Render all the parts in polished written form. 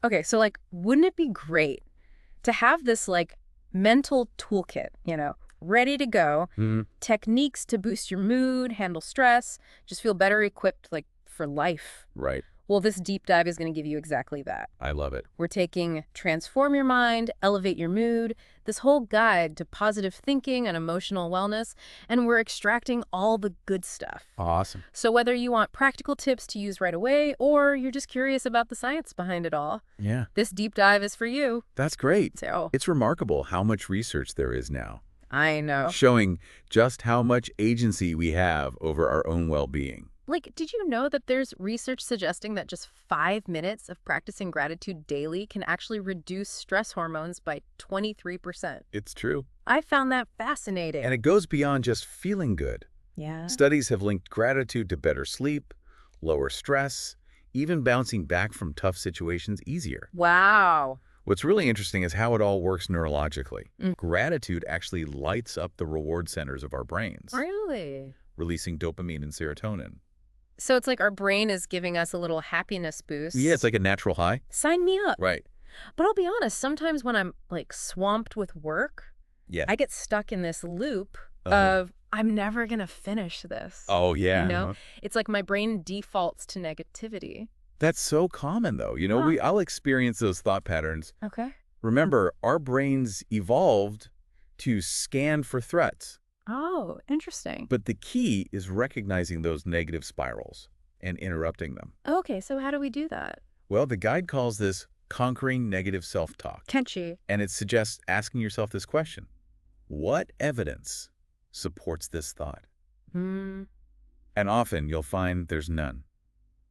Okay, so like, wouldn't it be great to have this like mental toolkit, ready to go, Hmm. techniques to boost your mood, handle stress, just feel better equipped like for life? Right. Well, this deep dive is going to give you exactly that. I love it. We're taking Transform Your Mind, Elevate Your Mood, this whole guide to positive thinking and emotional wellness, and we're extracting all the good stuff. Awesome. So whether you want practical tips to use right away or you're just curious about the science behind it all, Yeah. this deep dive is for you. That's great. So, It's remarkable how much research there is now, I know. showing just how much agency we have over our own well-being. Like, did you know that there's research suggesting that just 5 minutes of practicing gratitude daily can actually reduce stress hormones by 23%? It's true. I found that fascinating. And it goes beyond just feeling good. Yeah. Studies have linked gratitude to better sleep, lower stress, even bouncing back from tough situations easier. Wow. What's really interesting is how it all works neurologically. Mm. Gratitude actually lights up the reward centers of our brains, Really? releasing dopamine and serotonin. So it's like our brain is giving us a little happiness boost. Yeah, it's like a natural high. Sign me up. Right. But I'll be honest, sometimes when I'm like swamped with work, Yeah. I get stuck in this loop Uh-huh. of I'm never going to finish this. Oh, yeah. You know, Uh-huh. it's like my brain defaults to negativity. That's so common, though. Huh. I'll experience those thought patterns. Okay. Remember, our brains evolved to scan for threats. Oh, interesting. But the key is recognizing those negative spirals and interrupting them. Okay, so how do we do that? Well, the guide calls this conquering negative self-talk. Catchy. And it suggests asking yourself this question: what evidence supports this thought? Hmm. And often you'll find there's none.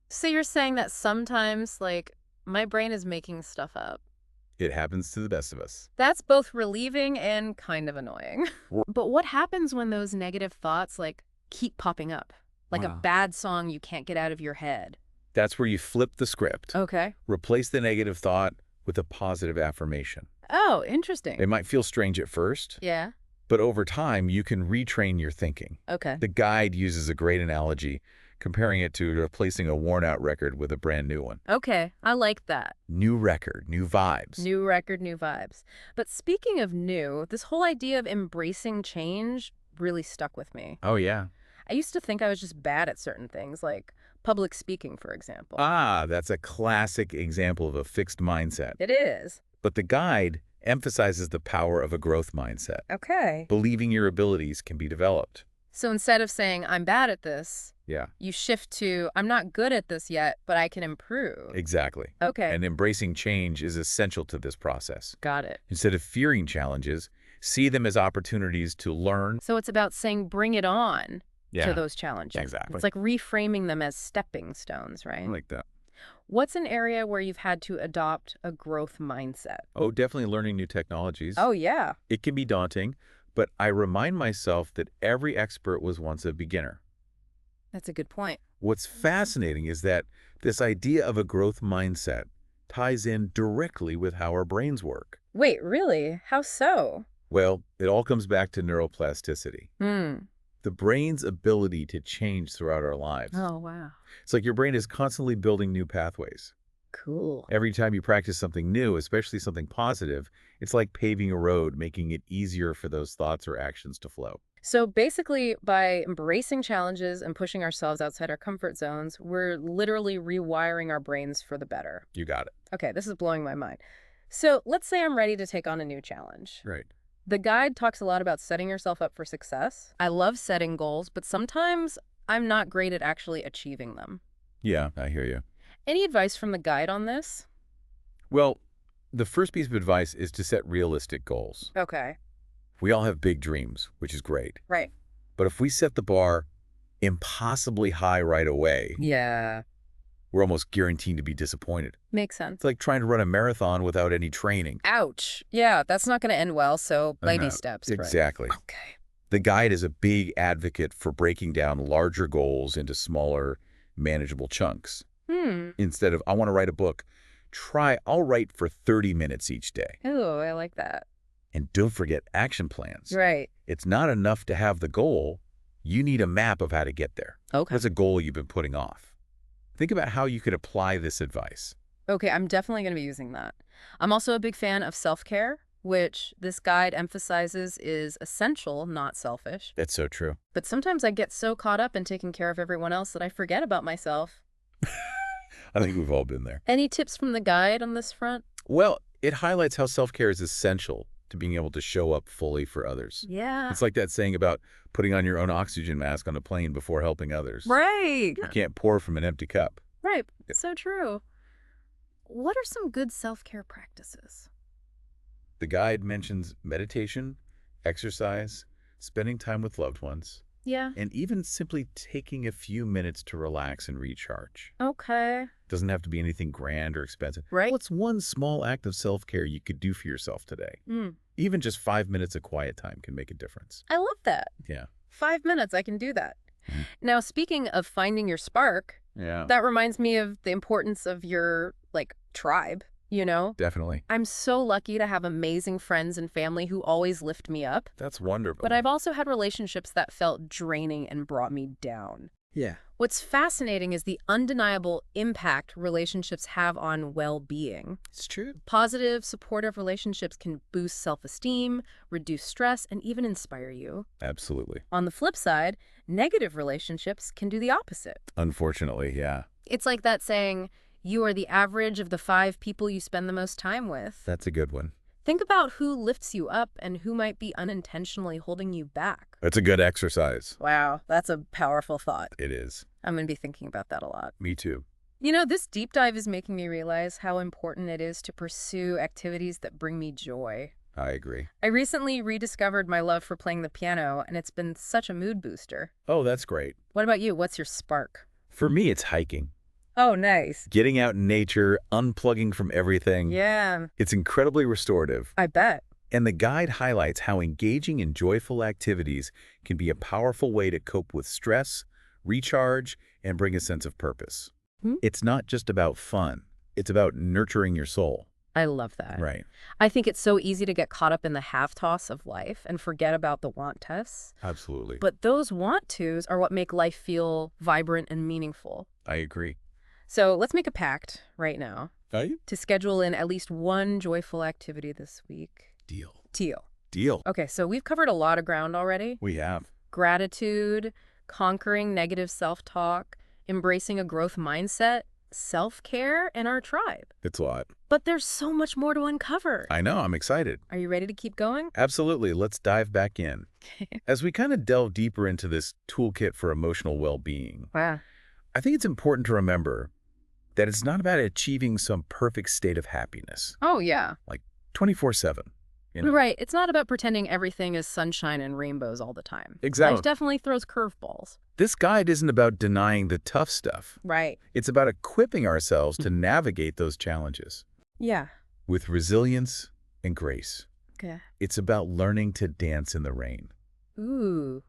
So you're saying that sometimes, like, my brain is making stuff up. It happens to the best of us. That's both relieving and kind of annoying. Wha- But what happens when those negative thoughts, like, keep popping up? Like a Wow. bad song you can't get out of your head. That's where you flip the script. Okay. Replace the negative thought with a positive affirmation. Oh, interesting. It might feel strange at first, Yeah. but over time you can retrain your thinking. Okay. The guide uses a great analogy, comparing it to replacing a worn-out record with a brand new one. Okay. I like that. New record, new vibes. New record, new vibes. But speaking of new, this whole idea of embracing change really stuck with me. Oh, yeah. I used to think I was just bad at certain things, like public speaking, for example. Ah, that's a classic example of a fixed mindset. It is. But the guide emphasizes the power of a growth mindset, Okay. believing your abilities can be developed. So instead of saying, I'm bad at this, Yeah, you shift to, I'm not good at this yet, but I can improve. exactly. Okay. And embracing change is essential to this process. Got it. Instead of fearing challenges, see them as opportunities to learn. So it's about saying, bring it on Yeah, to those challenges. exactly. It's like reframing them as stepping stones, right? I like that. What's an area where you've had to adopt a growth mindset? Oh, definitely learning new technologies. Oh, yeah. It can be daunting, but I remind myself that every expert was once a beginner. That's a good point. What's fascinating is that this idea of a growth mindset ties in directly with how our brains work. Wait, really? How so? Well, it all comes back to neuroplasticity, the brain's ability to change throughout our lives. Oh, wow. It's like your brain is constantly building new pathways. Cool. Every time you practice something new, especially something positive, it's like paving a road, making it easier for those thoughts or actions to flow. So basically, by embracing challenges and pushing ourselves outside our comfort zones, we're literally rewiring our brains for the better. You got it. Okay, this is blowing my mind. So let's say I'm ready to take on a new challenge. Right. The guide talks a lot about setting yourself up for success. I love setting goals, but sometimes I'm not great at actually achieving them. Yeah, I hear you. Any advice from the guide on this? Well, the first piece of advice is to set realistic goals. Okay. We all have big dreams, which is great. Right. But if we set the bar impossibly high right away, Yeah. we're almost guaranteed to be disappointed. Makes sense. It's like trying to run a marathon without any training. Ouch. Yeah, that's not going to end well, so baby Uh-huh. steps. Right? Exactly. Okay. The guide is a big advocate for breaking down larger goals into smaller, manageable chunks. Instead of, I want to write a book, try, I'll write for 30 minutes each day. Ooh, I like that. And don't forget action plans. Right. It's not enough to have the goal. You need a map of how to get there. Okay. That's a goal you've been putting off. Think about how you could apply this advice. Okay, I'm definitely going to be using that. I'm also a big fan of self-care, which this guide emphasizes is essential, not selfish. That's so true. But sometimes I get so caught up in taking care of everyone else that I forget about myself. I think we've all been there. Any tips from the guide on this front? Well, it highlights how self-care is essential to being able to show up fully for others. Yeah. It's like that saying about putting on your own oxygen mask on a plane before helping others. Right. You can't pour from an empty cup. Right. So true. What are some good self-care practices? The guide mentions meditation, exercise, spending time with loved ones, Yeah. and even simply taking a few minutes to relax and recharge. Okay. Doesn't have to be anything grand or expensive. Right. What's one small act of self-care you could do for yourself today? Mm. Even just 5 minutes of quiet time can make a difference. I love that. Yeah. 5 minutes, I can do that. Mhm. Now, speaking of finding your spark, Yeah. that reminds me of the importance of your, tribe, you know? Definitely. I'm so lucky to have amazing friends and family who always lift me up, That's wonderful. but I've also had relationships that felt draining and brought me down. Yeah. What's fascinating is the undeniable impact relationships have on well-being. It's true. Positive, supportive relationships can boost self-esteem, reduce stress, and even inspire you. Absolutely. On the flip side, negative relationships can do the opposite. Unfortunately, yeah. It's like that saying, you are the average of the 5 people you spend the most time with. That's a good one. Think about who lifts you up and who might be unintentionally holding you back. It's a good exercise. Wow, that's a powerful thought. It is. I'm going to be thinking about that a lot. Me too. You know, this deep dive is making me realize how important it is to pursue activities that bring me joy. I agree. I recently rediscovered my love for playing the piano, and it's been such a mood booster. Oh, that's great. What about you? What's your spark? For me, it's hiking. Oh, nice. Getting out in nature, unplugging from everything. Yeah, It's incredibly restorative. I bet. And the guide highlights how engaging in joyful activities can be a powerful way to cope with stress, recharge, and bring a sense of purpose. Hmm? It's not just about fun. It's about nurturing your soul. I love that. Right. I think it's so easy to get caught up in the have-toss of life and forget about the want-tests. Absolutely. But those want-tos are what make life feel vibrant and meaningful. I agree. So let's make a pact right now Are you? to schedule in at least one joyful activity this week. Deal. Deal. Okay, so we've covered a lot of ground already. We have. Gratitude, conquering negative self-talk, embracing a growth mindset, self-care, and our tribe. It's a lot. But there's so much more to uncover. I know. I'm excited. Are you ready to keep going? Absolutely. Let's dive back in. As we kind of delve deeper into this toolkit for emotional well-being, Wow. I think it's important to remember that it's not about achieving some perfect state of happiness, Oh, yeah. 24/7. You know? Right. It's not about pretending everything is sunshine and rainbows all the time. Exactly. Life definitely throws curveballs. This guide isn't about denying the tough stuff. Right. It's about equipping ourselves to navigate those challenges Yeah. with resilience and grace. Okay. It's about learning to dance in the rain, Ooh,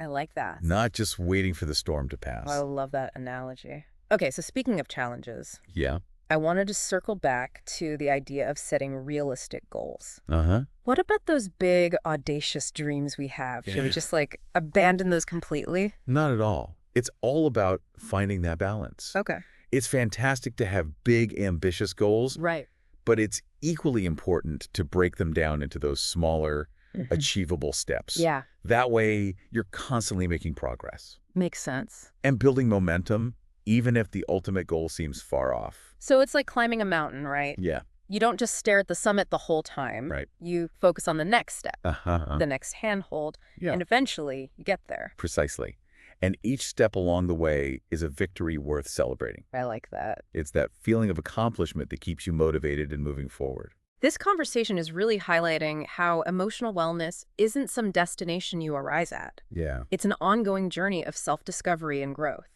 I like that. not just waiting for the storm to pass. I love that analogy. Okay, so speaking of challenges, Yeah. I wanted to circle back to the idea of setting realistic goals. Uh-huh. What about those big, audacious dreams we have? Should we Yeah. just, abandon those completely? Not at all. It's all about finding that balance. Okay. It's fantastic to have big, ambitious goals, Right. but it's equally important to break them down into those smaller, achievable steps. Yeah, That way, you're constantly making progress makes sense. and building momentum, even if the ultimate goal seems far off. So it's like climbing a mountain, right? Yeah. You don't just stare at the summit the whole time. Right. You focus on the next step, Uh-huh. the next handhold, Yeah. and eventually you get there. Precisely. And each step along the way is a victory worth celebrating. I like that. It's that feeling of accomplishment that keeps you motivated and moving forward. This conversation is really highlighting how emotional wellness isn't some destination you arrive at. Yeah. It's an ongoing journey of self-discovery and growth.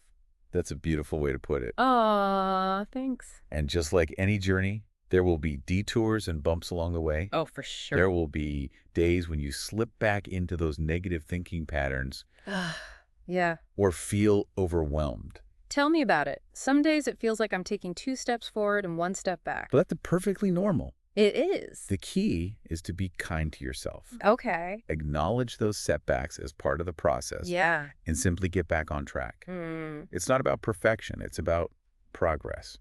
That's a beautiful way to put it. Aw, thanks. And just like any journey, there will be detours and bumps along the way. Oh, for sure. There will be days when you slip back into those negative thinking patterns Yeah. or feel overwhelmed. Tell me about it. Some days it feels like I'm taking 2 steps forward and 1 step back. But that's perfectly normal. It is. The key is to be kind to yourself. Okay. Acknowledge those setbacks as part of the process Yeah. and simply get back on track. It's not about perfection. It's about progress.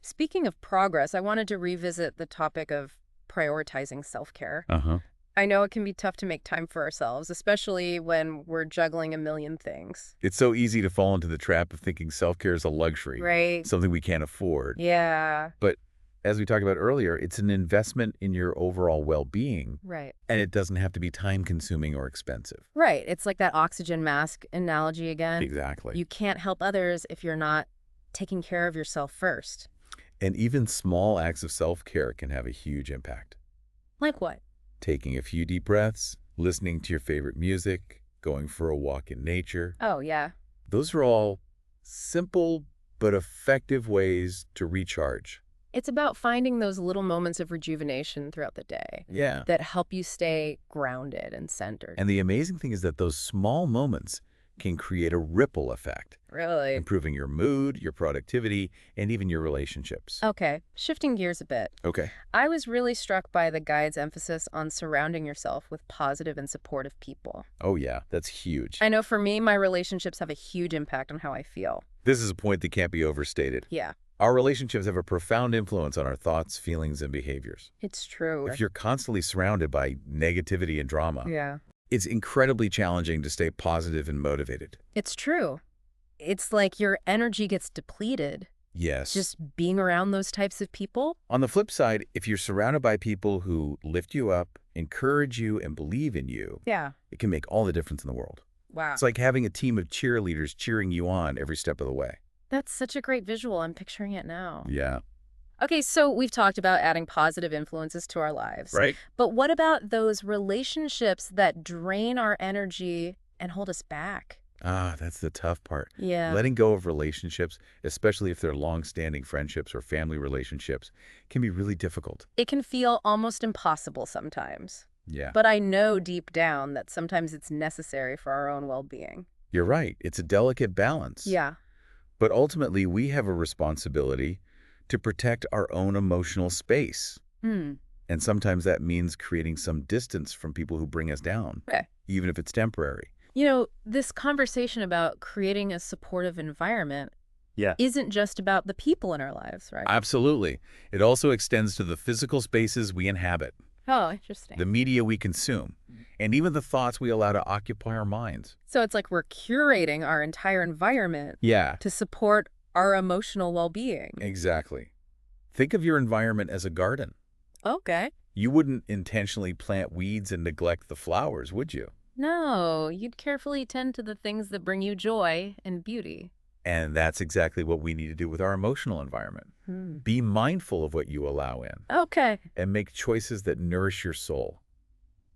Speaking of progress, I wanted to revisit the topic of prioritizing self-care. Uh-huh. I know it can be tough to make time for ourselves, especially when we're juggling a million things. It's so easy to fall into the trap of thinking self-care is a luxury, Right. something we can't afford. Yeah. But as we talked about earlier, it's an investment in your overall well-being, Right. and it doesn't have to be time-consuming or expensive. Right. It's like that oxygen mask analogy again. Exactly. You can't help others if you're not taking care of yourself first. And even small acts of self-care can have a huge impact. Like what? Taking a few deep breaths, listening to your favorite music, going for a walk in nature. Oh, yeah. Those are all simple but effective ways to recharge. It's about finding those little moments of rejuvenation throughout the day Yeah. that help you stay grounded and centered. And the amazing thing is that those small moments can create a ripple effect, Really? improving your mood, your productivity, and even your relationships. Okay, shifting gears a bit. Okay. I was really struck by the guide's emphasis on surrounding yourself with positive and supportive people. Oh, yeah, that's huge. I know for me, my relationships have a huge impact on how I feel. This is a point that can't be overstated. Yeah, Our relationships have a profound influence on our thoughts, feelings, and behaviors. it's true. If you're constantly surrounded by negativity and drama, Yeah, it's incredibly challenging to stay positive and motivated. it's true. It's like your energy gets depleted Yes. just being around those types of people. On the flip side, if you're surrounded by people who lift you up, encourage you, and believe in you, Yeah. it can make all the difference in the world. Wow. It's like having a team of cheerleaders cheering you on every step of the way. That's such a great visual. I'm picturing it now. Yeah. Okay, so we've talked about adding positive influences to our lives. Right? But what about those relationships that drain our energy and hold us back? Ah, that's the tough part. Yeah. Letting go of relationships, especially if they're long-standing friendships or family relationships, can be really difficult. It can feel almost impossible sometimes. Yeah. But I know deep down that sometimes it's necessary for our own well-being. You're right. It's a delicate balance. Yeah. But ultimately, we have a responsibility to protect our own emotional space. Hmm. And sometimes that means creating some distance from people who bring us down, Okay. even if it's temporary. You know, this conversation about creating a supportive environment Yeah. isn't just about the people in our lives, right? Absolutely. It also extends to the physical spaces we inhabit, Oh, interesting. the media we consume, and even the thoughts we allow to occupy our minds. So it's like we're curating our entire environment Yeah, to support our emotional well-being. exactly. Think of your environment as a garden. Okay. You wouldn't intentionally plant weeds and neglect the flowers, would you? No, you'd carefully tend to the things that bring you joy and beauty. And that's exactly what we need to do with our emotional environment. Be mindful of what you allow in Okay. and make choices that nourish your soul.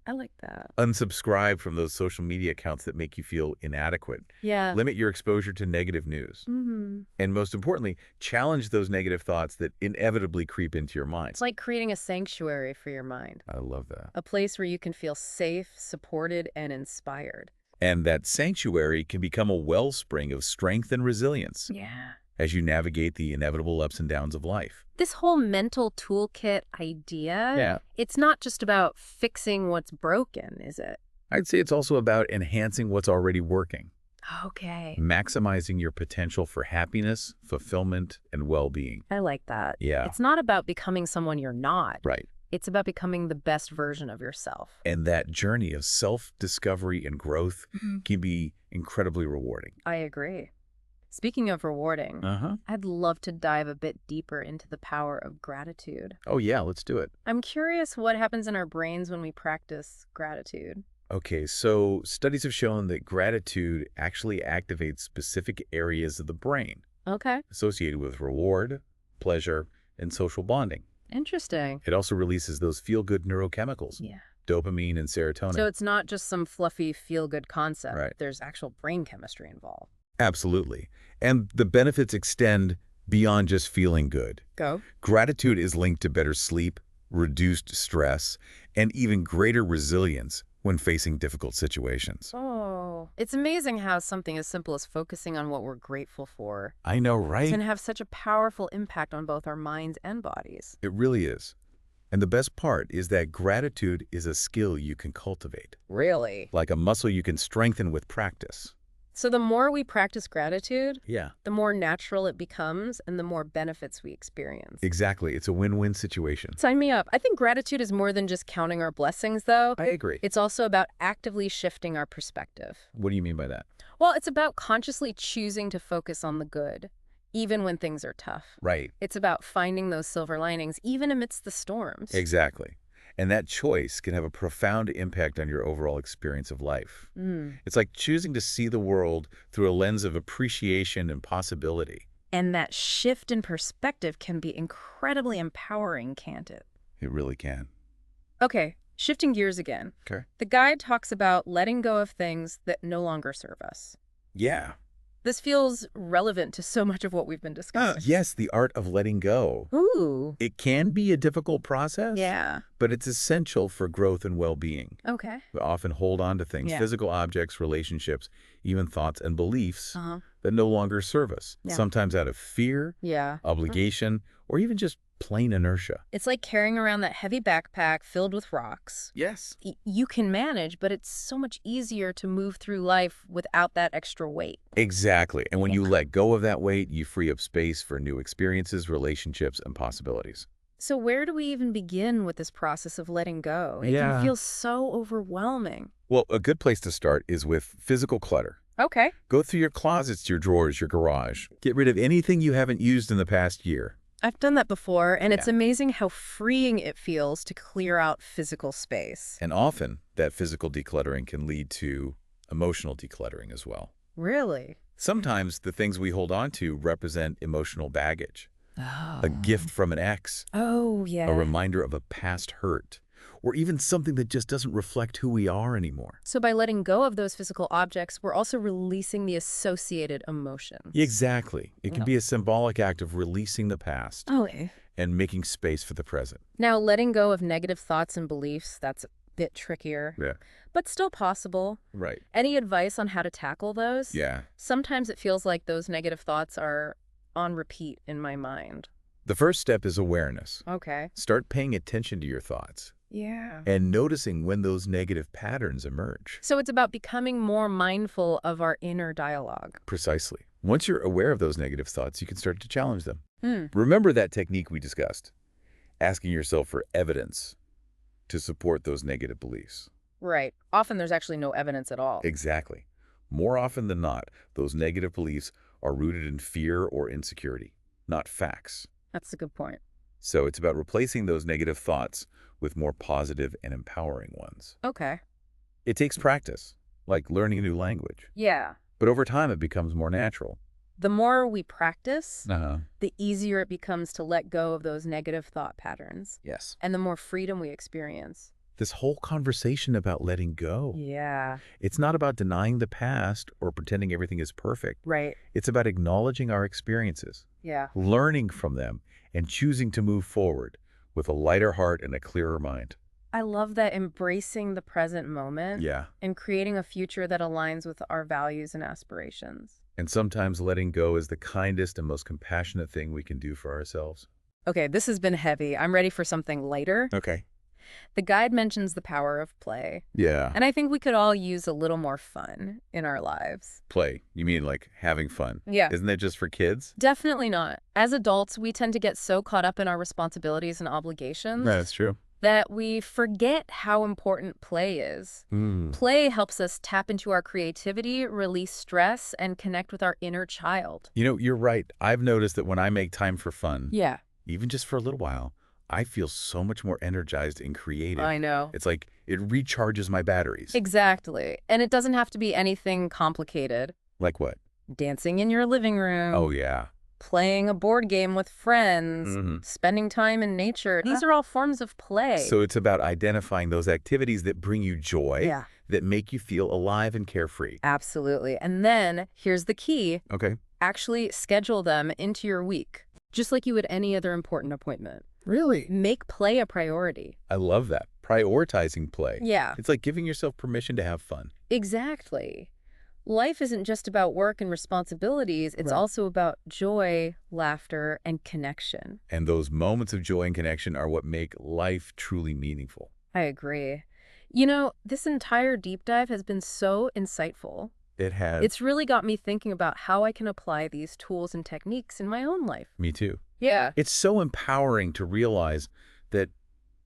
I like that. Unsubscribe from those social media accounts that make you feel inadequate. Yeah. Limit your exposure to negative news. Mm-hmm. And most importantly, challenge those negative thoughts that inevitably creep into your mind. It's like creating a sanctuary for your mind, I love that. a place where you can feel safe, supported, and inspired. And that sanctuary can become a wellspring of strength and resilience Yeah. as you navigate the inevitable ups and downs of life. This whole mental toolkit idea, it's not just about fixing what's broken, is it? I'd say it's also about enhancing what's already working, Okay. maximizing your potential for happiness, fulfillment, and well-being. I like that. Yeah. It's not about becoming someone you're not. Right. It's about becoming the best version of yourself. And that journey of self-discovery and growth can be incredibly rewarding. I agree. Speaking of rewarding, I'd love to dive a bit deeper into the power of gratitude. Oh, yeah, let's do it. I'm curious what happens in our brains when we practice gratitude. Okay, so studies have shown that gratitude actually activates specific areas of the brain Okay. associated with reward, pleasure, and social bonding. Interesting. It also releases those feel-good neurochemicals, Yeah. dopamine and serotonin. So it's not just some fluffy feel-good concept. Right. There's actual brain chemistry involved. Absolutely. And the benefits extend beyond just feeling good. Go. Gratitude is linked to better sleep, reduced stress, and even greater resilience when facing difficult situations. Oh, it's amazing how something as simple as focusing on what we're grateful for I know, right? can have such a powerful impact on both our minds and bodies. It really is. And the best part is that gratitude is a skill you can cultivate, Really? like a muscle you can strengthen with practice. So the more we practice gratitude, Yeah. the more natural it becomes and the more benefits we experience. Exactly. It's a win-win situation. Sign me up. I think gratitude is more than just counting our blessings, though. I agree. It's also about actively shifting our perspective. What do you mean by that? Well, it's about consciously choosing to focus on the good, even when things are tough. Right. It's about finding those silver linings, even amidst the storms. Exactly. And that choice can have a profound impact on your overall experience of life. It's like choosing to see the world through a lens of appreciation and possibility. And that shift in perspective can be incredibly empowering, can't it? It really can. Okay, shifting gears again. Okay. The guide talks about letting go of things that no longer serve us. Yeah. This feels relevant to so much of what we've been discussing. Yes, the art of letting go. Ooh. It can be a difficult process, Yeah. but it's essential for growth and well-being. Okay. We often hold on to things, Yeah. physical objects, relationships, even thoughts and beliefs Uh-huh. that no longer serve us, Yeah. sometimes out of fear, Yeah. obligation, or even just plain inertia. It's like carrying around that heavy backpack filled with rocks. Yes. You can manage, but it's so much easier to move through life without that extra weight. Exactly. And when you let go of that weight, you free up space for new experiences, relationships, and possibilities. So where do we even begin with this process of letting go? It Yeah. can feel so overwhelming. Well, a good place to start is with physical clutter. Okay. Go through your closets, your drawers, your garage. Get rid of anything you haven't used in the past year. I've done that before, and it's Yeah. amazing how freeing it feels to clear out physical space. And often, that physical decluttering can lead to emotional decluttering as well. Really? Sometimes the things we hold on to represent emotional baggage, Oh. a gift from an ex, Oh, yeah. a reminder of a past hurt, or even something that just doesn't reflect who we are anymore. So by letting go of those physical objects, we're also releasing the associated emotions. Exactly. It can Yeah. be a symbolic act of releasing the past Okay. and making space for the present. Now, letting go of negative thoughts and beliefs, that's a bit trickier, Yeah. but still possible. Right. Any advice on how to tackle those? Yeah. Sometimes it feels like those negative thoughts are on repeat in my mind. The first step is awareness. Okay. Start paying attention to your thoughts Yeah. and noticing when those negative patterns emerge. So it's about becoming more mindful of our inner dialogue. Precisely. Once you're aware of those negative thoughts, you can start to challenge them. Hmm. Remember that technique we discussed, asking yourself for evidence to support those negative beliefs. Right. Often there's actually no evidence at all. Exactly. More often than not, those negative beliefs are rooted in fear or insecurity, not facts. That's a good point. So it's about replacing those negative thoughts with more positive and empowering ones. Okay. It takes practice, like learning a new language. Yeah. But over time, it becomes more natural. The more we practice, Uh-huh. the easier it becomes to let go of those negative thought patterns, Yes. and the more freedom we experience. This whole conversation about letting go, Yeah. it's not about denying the past or pretending everything is perfect. Right. It's about acknowledging our experiences, Yeah. learning from them, and choosing to move forward with a lighter heart and a clearer mind. I love that, embracing the present moment Yeah. and creating a future that aligns with our values and aspirations. And sometimes letting go is the kindest and most compassionate thing we can do for ourselves. Okay, this has been heavy. I'm ready for something lighter. Okay. The guide mentions the power of play, Yeah. and I think we could all use a little more fun in our lives. Play. You mean like having fun? Yeah. Isn't that just for kids? Definitely not. As adults, we tend to get so caught up in our responsibilities and obligations That's true. that we forget how important play is. Play helps us tap into our creativity, release stress, and connect with our inner child. You know, you're right. I've noticed that when I make time for fun, Yeah, even just for a little while, I feel so much more energized and creative. I know. It's like it recharges my batteries. Exactly. And it doesn't have to be anything complicated. Like what? Dancing in your living room. Oh, yeah. Playing a board game with friends, Mhm. spending time in nature. These are all forms of play. So it's about identifying those activities that bring you joy, Yeah. that make you feel alive and carefree. Absolutely. And then here's the key. Okay. Actually schedule them into your week, just like you would any other important appointment. Really? Make play a priority. I love that. Prioritizing play. Yeah, It's like giving yourself permission to have fun. exactly. Life isn't just about work and responsibilities. It's Right. also about joy, laughter, and connection. And those moments of joy and connection are what make life truly meaningful. I agree. You know, this entire deep dive has been so insightful. It has. It's really got me thinking about how I can apply these tools and techniques in my own life. Me too. Yeah. It's so empowering to realize that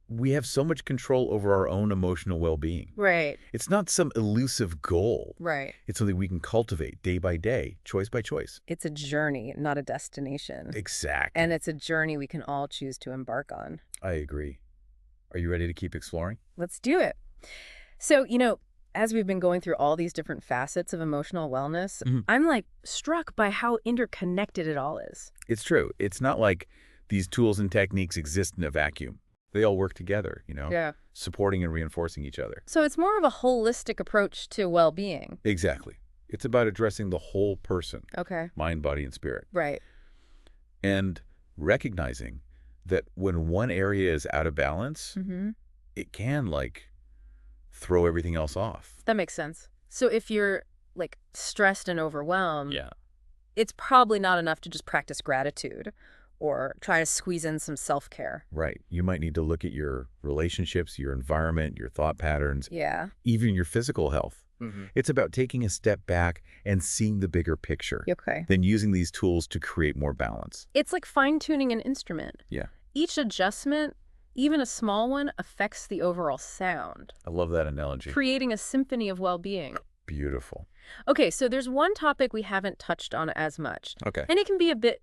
we have so much control over our own emotional well-being. Right. It's not some elusive goal. Right. It's something we can cultivate day by day, choice by choice. It's a journey, not a destination. Exactly. And it's a journey we can all choose to embark on. I agree. Are you ready to keep exploring? Let's do it. So, as we've been going through all these different facets of emotional wellness, Mhm. I'm like struck by how interconnected it all is. It's true. It's not like these tools and techniques exist in a vacuum. They all work together, Yeah. supporting and reinforcing each other. So it's more of a holistic approach to well-being. Exactly. It's about addressing the whole person, Okay. mind, body, and spirit, Right. and recognizing that when one area is out of balance, Mm-hmm. it can, throw everything else off. That makes sense. So if you're like stressed and overwhelmed, Yeah. it's probably not enough to just practice gratitude or try to squeeze in some self-care. Right. You might need to look at your relationships, your environment, your thought patterns, Yeah. even your physical health. Mm-hmm. It's about taking a step back and seeing the bigger picture, Okay. then using these tools to create more balance. It's like fine-tuning an instrument. Yeah. Each adjustment, even a small one, affects the overall sound, I love that analogy. creating a symphony of well-being. Beautiful. Okay, so there's one topic we haven't touched on as much, Okay. and it can be a bit,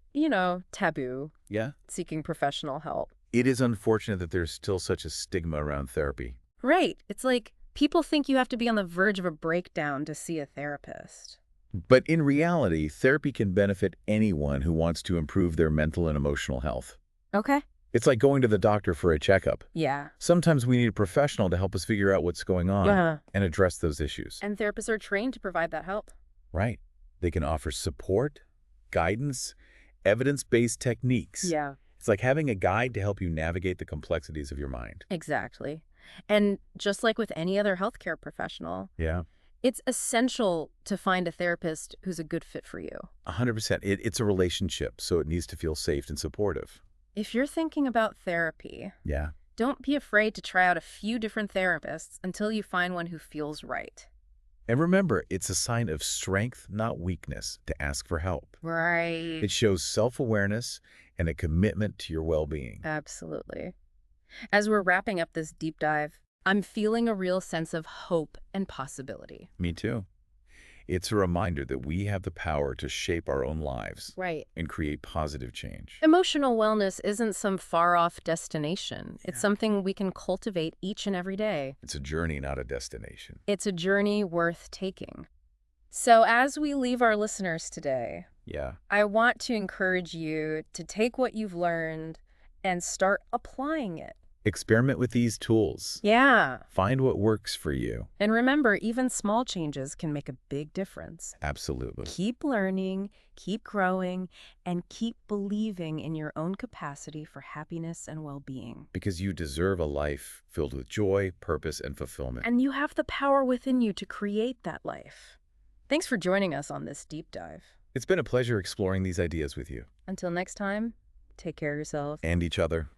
taboo, Yeah. seeking professional help. It is unfortunate that there's still such a stigma around therapy. Right. It's like people think you have to be on the verge of a breakdown to see a therapist. But in reality, therapy can benefit anyone who wants to improve their mental and emotional health. Okay. It's like going to the doctor for a checkup. Yeah. Sometimes we need a professional to help us figure out what's going on and address those issues. And therapists are trained to provide that help. Right. They can offer support, guidance, evidence-based techniques. Yeah. It's like having a guide to help you navigate the complexities of your mind. Exactly. And just like with any other healthcare professional, Yeah. it's essential to find a therapist who's a good fit for you. 100%. It's a relationship, so it needs to feel safe and supportive. If you're thinking about therapy, Yeah. don't be afraid to try out a few different therapists until you find one who feels right. And remember, it's a sign of strength, not weakness, to ask for help. Right. It shows self-awareness and a commitment to your well-being. Absolutely. As we're wrapping up this deep dive, I'm feeling a real sense of hope and possibility. Me too. It's a reminder that we have the power to shape our own lives Right. and create positive change. Emotional wellness isn't some far-off destination. It's something we can cultivate each and every day. It's a journey, not a destination. It's a journey worth taking. So as we leave our listeners today, Yeah. I want to encourage you to take what you've learned and start applying it. Experiment with these tools. Yeah. Find what works for you. And remember, even small changes can make a big difference. Absolutely. Keep learning, keep growing, and keep believing in your own capacity for happiness and well-being. Because you deserve a life filled with joy, purpose, and fulfillment. And you have the power within you to create that life. Thanks for joining us on this deep dive. It's been a pleasure exploring these ideas with you. Until next time, take care of yourself. And each other.